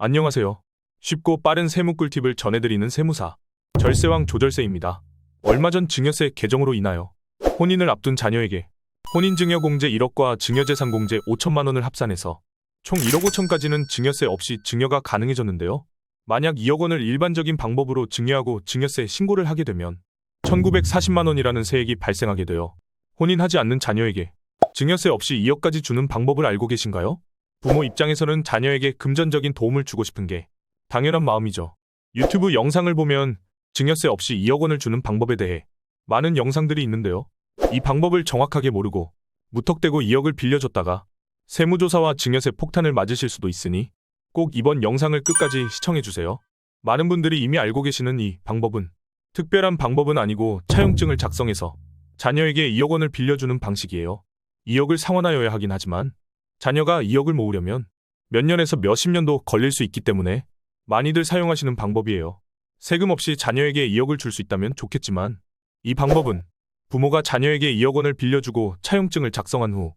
안녕하세요. 쉽고 빠른 세무 꿀팁을 전해드리는 세무사 절세왕 조절세입니다. 얼마 전 증여세 개정으로 인하여 혼인을 앞둔 자녀에게 혼인증여공제 1억과 증여재산공제 5천만 원을 합산해서 총 1억 5천까지는 증여세 없이 증여가 가능해졌는데요. 만약 2억 원을 일반적인 방법으로 증여하고 증여세 신고를 하게 되면 1940만 원이라는 세액이 발생하게 되어 혼인하지 않는 자녀에게 증여세 없이 2억까지 주는 방법을 알고 계신가요? 부모 입장에서는 자녀에게 금전적인 도움을 주고 싶은 게 당연한 마음이죠. 유튜브 영상을 보면 증여세 없이 2억 원을 주는 방법에 대해 많은 영상들이 있는데요. 이 방법을 정확하게 모르고 무턱대고 2억을 빌려줬다가 세무조사와 증여세 폭탄을 맞으실 수도 있으니 꼭 이번 영상을 끝까지 시청해주세요. 많은 분들이 이미 알고 계시는 이 방법은 특별한 방법은 아니고 차용증을 작성해서 자녀에게 2억 원을 빌려주는 방식이에요. 2억을 상환하여야 하긴 하지만 자녀가 2억을 모으려면 몇 년에서 몇십 년도 걸릴 수 있기 때문에 많이들 사용하시는 방법이에요. 세금 없이 자녀에게 2억을 줄 수 있다면 좋겠지만 이 방법은 부모가 자녀에게 2억 원을 빌려주고 차용증을 작성한 후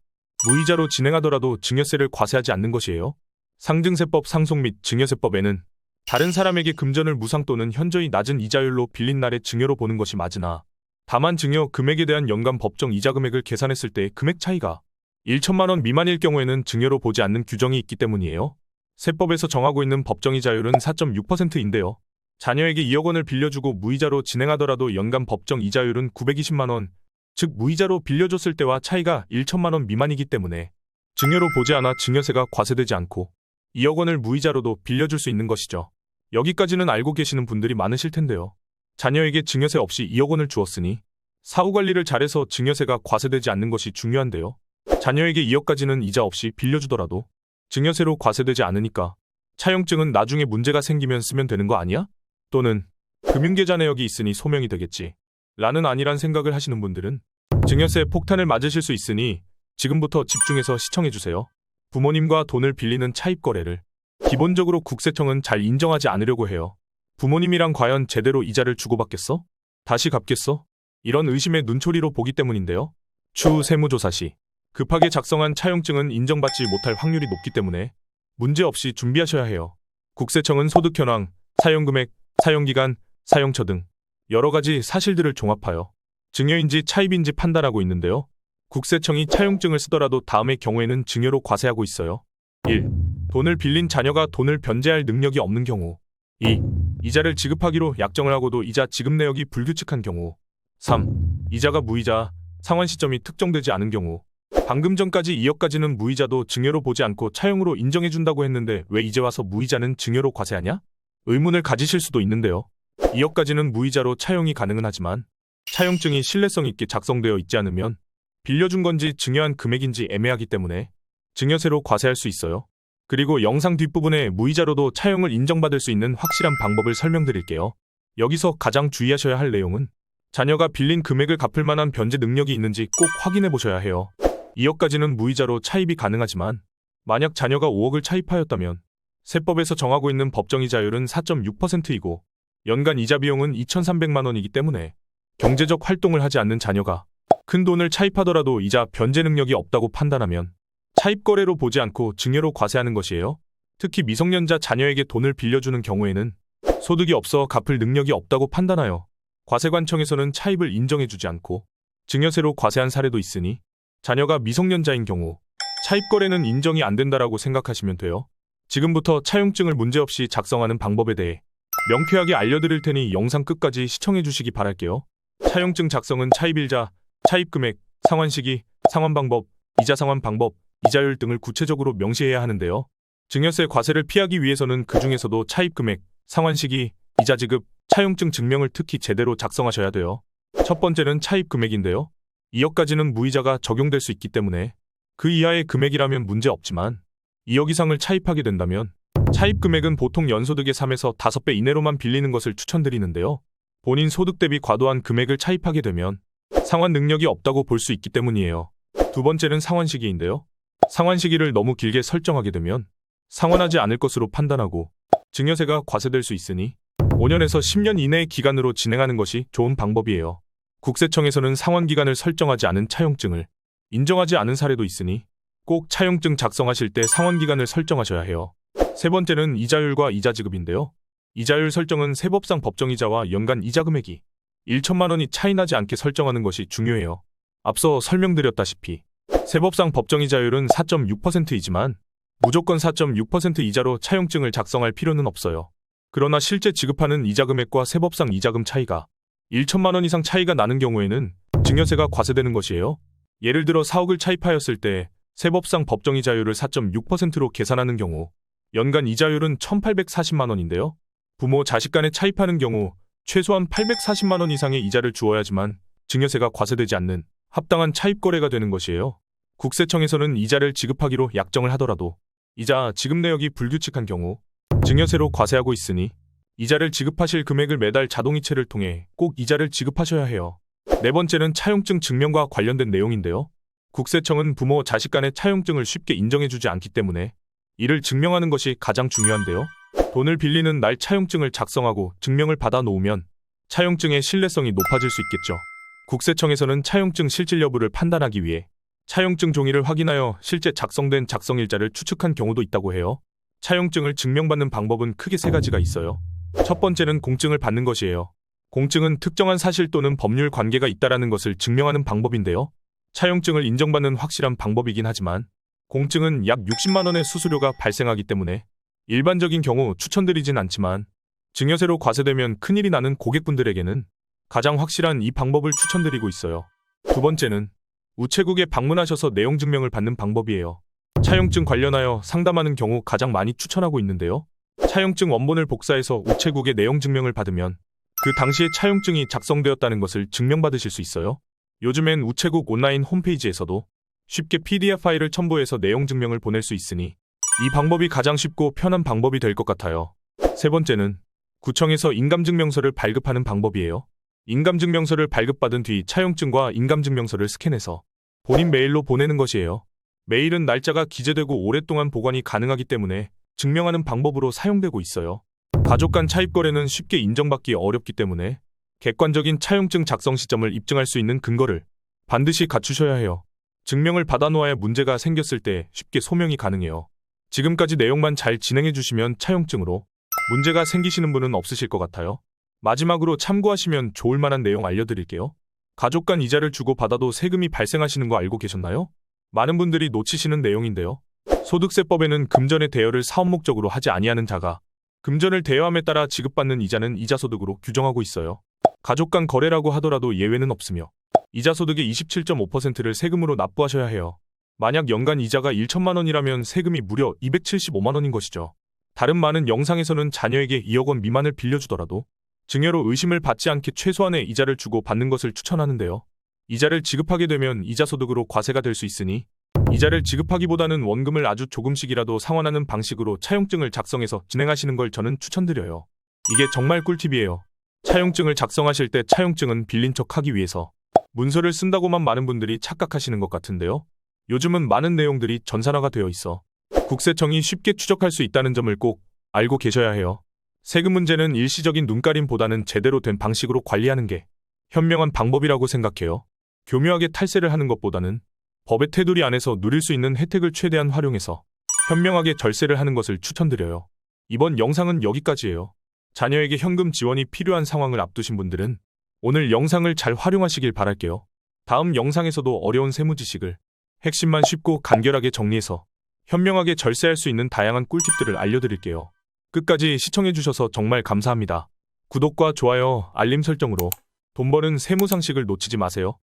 무이자로 진행하더라도 증여세를 과세하지 않는 것이에요. 상증세법 상속 및 증여세법에는 다른 사람에게 금전을 무상 또는 현저히 낮은 이자율로 빌린 날의 증여로 보는 것이 맞으나 다만 증여 금액에 대한 연간 법정 이자 금액을 계산했을 때의 금액 차이가 1천만 원 미만일 경우에는 증여로 보지 않는 규정이 있기 때문이에요. 세법에서 정하고 있는 법정이자율은 4.6%인데요. 자녀에게 2억 원을 빌려주고 무이자로 진행하더라도 연간 법정 이자율은 920만 원, 즉 무이자로 빌려줬을 때와 차이가 1천만 원 미만이기 때문에 증여로 보지 않아 증여세가 과세되지 않고 2억 원을 무이자로도 빌려줄 수 있는 것이죠. 여기까지는 알고 계시는 분들이 많으실 텐데요. 자녀에게 증여세 없이 2억 원을 주었으니 사후관리를 잘해서 증여세가 과세되지 않는 것이 중요한데요. 자녀에게 2억까지는 이자 없이 빌려주더라도 증여세로 과세되지 않으니까 차용증은 나중에 문제가 생기면 쓰면 되는 거 아니야? 또는 금융계좌 내역이 있으니 소명이 되겠지 라는 아니란 생각을 하시는 분들은 증여세 폭탄을 맞으실 수 있으니 지금부터 집중해서 시청해주세요. 부모님과 돈을 빌리는 차입거래를 기본적으로 국세청은 잘 인정하지 않으려고 해요. 부모님이랑 과연 제대로 이자를 주고받겠어? 다시 갚겠어? 이런 의심의 눈초리로 보기 때문인데요. 추후 세무조사 시 급하게 작성한 차용증은 인정받지 못할 확률이 높기 때문에 문제없이 준비하셔야 해요. 국세청은 소득 현황, 사용금액, 사용기간, 사용처 등 여러 가지 사실들을 종합하여 증여인지 차입인지 판단하고 있는데요. 국세청이 차용증을 쓰더라도 다음의 경우에는 증여로 과세하고 있어요. 1. 돈을 빌린 자녀가 돈을 변제할 능력이 없는 경우. 2. 이자를 지급하기로 약정을 하고도 이자 지급 내역이 불규칙한 경우. 3. 이자가 무이자, 상환 시점이 특정되지 않은 경우. 방금 전까지 2억까지는 무이자도 증여로 보지 않고 차용으로 인정해준다고 했는데 왜 이제 와서 무이자는 증여로 과세하냐? 의문을 가지실 수도 있는데요. 2억까지는 무이자로 차용이 가능은 하지만 차용증이 신뢰성 있게 작성되어 있지 않으면 빌려준 건지 증여한 금액인지 애매하기 때문에 증여세로 과세할 수 있어요. 그리고 영상 뒷부분에 무이자로도 차용을 인정받을 수 있는 확실한 방법을 설명드릴게요. 여기서 가장 주의하셔야 할 내용은 자녀가 빌린 금액을 갚을 만한 변제 능력이 있는지 꼭 확인해 보셔야 해요. 2억까지는 무이자로 차입이 가능하지만 만약 자녀가 5억을 차입하였다면 세법에서 정하고 있는 법정이자율은 4.6%이고 연간 이자 비용은 2,300만 원이기 때문에 경제적 활동을 하지 않는 자녀가 큰 돈을 차입하더라도 이자 변제 능력이 없다고 판단하면 차입거래로 보지 않고 증여로 과세하는 것이에요. 특히 미성년자 자녀에게 돈을 빌려주는 경우에는 소득이 없어 갚을 능력이 없다고 판단하여 과세관청에서는 차입을 인정해주지 않고 증여세로 과세한 사례도 있으니 자녀가 미성년자인 경우 차입거래는 인정이 안 된다라고 생각하시면 돼요. 지금부터 차용증을 문제없이 작성하는 방법에 대해 명쾌하게 알려드릴 테니 영상 끝까지 시청해주시기 바랄게요. 차용증 작성은 차입일자, 차입금액, 상환시기, 상환방법, 이자 상환 방법, 이자율 등을 구체적으로 명시해야 하는데요. 증여세 과세를 피하기 위해서는 그 중에서도 차입금액, 상환시기, 이자 지급, 차용증 증명을 특히 제대로 작성하셔야 돼요. 첫 번째는 차입금액인데요. 2억까지는 무이자가 적용될 수 있기 때문에 그 이하의 금액이라면 문제 없지만 2억 이상을 차입하게 된다면 차입금액은 보통 연소득의 3에서 5배 이내로만 빌리는 것을 추천드리는데요. 본인 소득 대비 과도한 금액을 차입하게 되면 상환 능력이 없다고 볼 수 있기 때문이에요. 두 번째는 상환 시기인데요. 상환 시기를 너무 길게 설정하게 되면 상환하지 않을 것으로 판단하고 증여세가 과세될 수 있으니 5년에서 10년 이내의 기간으로 진행하는 것이 좋은 방법이에요. 국세청에서는 상환기간을 설정하지 않은 차용증을 인정하지 않은 사례도 있으니 꼭 차용증 작성하실 때 상환기간을 설정하셔야 해요. 세 번째는 이자율과 이자 지급인데요. 이자율 설정은 세법상 법정이자와 연간 이자 금액이 1천만 원이 차이 나지 않게 설정하는 것이 중요해요. 앞서 설명드렸다시피 세법상 법정이자율은 4.6%이지만 무조건 4.6% 이자로 차용증을 작성할 필요는 없어요. 그러나 실제 지급하는 이자 금액과 세법상 이자금 차이가 1천만 원 이상 차이가 나는 경우에는 증여세가 과세되는 것이에요. 예를 들어 4억을 차입하였을 때 세법상 법정이자율을 4.6%로 계산하는 경우 연간 이자율은 1,840만 원인데요. 부모 자식 간에 차입하는 경우 최소한 840만 원 이상의 이자를 주어야지만 증여세가 과세되지 않는 합당한 차입 거래가 되는 것이에요. 국세청에서는 이자를 지급하기로 약정을 하더라도 이자 지급 내역이 불규칙한 경우 증여세로 과세하고 있으니 이자를 지급하실 금액을 매달 자동이체를 통해 꼭 이자를 지급하셔야 해요. 네 번째는 차용증 증명과 관련된 내용인데요. 국세청은 부모 자식 간의 차용증을 쉽게 인정해주지 않기 때문에 이를 증명하는 것이 가장 중요한데요. 돈을 빌리는 날 차용증을 작성하고 증명을 받아 놓으면 차용증의 신뢰성이 높아질 수 있겠죠. 국세청에서는 차용증 실질 여부를 판단하기 위해 차용증 종이를 확인하여 실제 작성된 작성일자를 추측한 경우도 있다고 해요. 차용증을 증명받는 방법은 크게 세 가지가 있어요. 첫 번째는 공증을 받는 것이에요. 공증은 특정한 사실 또는 법률 관계가 있다라는 것을 증명하는 방법인데요. 차용증을 인정받는 확실한 방법이긴 하지만 공증은 약 60만 원의 수수료가 발생하기 때문에 일반적인 경우 추천드리진 않지만 증여세로 과세되면 큰일이 나는 고객분들에게는 가장 확실한 이 방법을 추천드리고 있어요. 두 번째는 우체국에 방문하셔서 내용 증명을 받는 방법이에요. 차용증 관련하여 상담하는 경우 가장 많이 추천하고 있는데요. 차용증 원본을 복사해서 우체국에 내용 증명을 받으면 그 당시에 차용증이 작성되었다는 것을 증명받으실 수 있어요. 요즘엔 우체국 온라인 홈페이지에서도 쉽게 PDF 파일을 첨부해서 내용 증명을 보낼 수 있으니 이 방법이 가장 쉽고 편한 방법이 될 것 같아요. 세 번째는 구청에서 인감증명서를 발급하는 방법이에요. 인감증명서를 발급받은 뒤 차용증과 인감증명서를 스캔해서 본인 메일로 보내는 것이에요. 메일은 날짜가 기재되고 오랫동안 보관이 가능하기 때문에 증명하는 방법으로 사용되고 있어요. 가족 간 차입 거래는 쉽게 인정받기 어렵기 때문에 객관적인 차용증 작성 시점을 입증할 수 있는 근거를 반드시 갖추셔야 해요. 증명을 받아놓아야 문제가 생겼을 때 쉽게 소명이 가능해요. 지금까지 내용만 잘 진행해 주시면 차용증으로 문제가 생기시는 분은 없으실 것 같아요. 마지막으로 참고하시면 좋을 만한 내용 알려드릴게요. 가족 간 이자를 주고 받아도 세금이 발생하시는 거 알고 계셨나요? 많은 분들이 놓치시는 내용인데요. 소득세법에는 금전의 대여를 사업 목적으로 하지 아니하는 자가 금전을 대여함에 따라 지급받는 이자는 이자소득으로 규정하고 있어요. 가족 간 거래라고 하더라도 예외는 없으며 이자소득의 27.5%를 세금으로 납부하셔야 해요. 만약 연간 이자가 1천만 원이라면 세금이 무려 275만 원인 것이죠. 다른 많은 영상에서는 자녀에게 2억 원 미만을 빌려주더라도 증여로 의심을 받지 않게 최소한의 이자를 주고 받는 것을 추천하는데요. 이자를 지급하게 되면 이자소득으로 과세가 될 수 있으니 이자를 지급하기보다는 원금을 아주 조금씩이라도 상환하는 방식으로 차용증을 작성해서 진행하시는 걸 저는 추천드려요. 이게 정말 꿀팁이에요. 차용증을 작성하실 때 차용증은 빌린 척 하기 위해서 문서를 쓴다고만 많은 분들이 착각하시는 것 같은데요. 요즘은 많은 내용들이 전산화가 되어 있어 국세청이 쉽게 추적할 수 있다는 점을 꼭 알고 계셔야 해요. 세금 문제는 일시적인 눈가림보다는 제대로 된 방식으로 관리하는 게 현명한 방법이라고 생각해요. 교묘하게 탈세를 하는 것보다는 법의 테두리 안에서 누릴 수 있는 혜택을 최대한 활용해서 현명하게 절세를 하는 것을 추천드려요. 이번 영상은 여기까지예요. 자녀에게 현금 지원이 필요한 상황을 앞두신 분들은 오늘 영상을 잘 활용하시길 바랄게요. 다음 영상에서도 어려운 세무 지식을 핵심만 쉽고 간결하게 정리해서 현명하게 절세할 수 있는 다양한 꿀팁들을 알려드릴게요. 끝까지 시청해주셔서 정말 감사합니다. 구독과 좋아요, 알림 설정으로 돈 버는 세무 상식을 놓치지 마세요.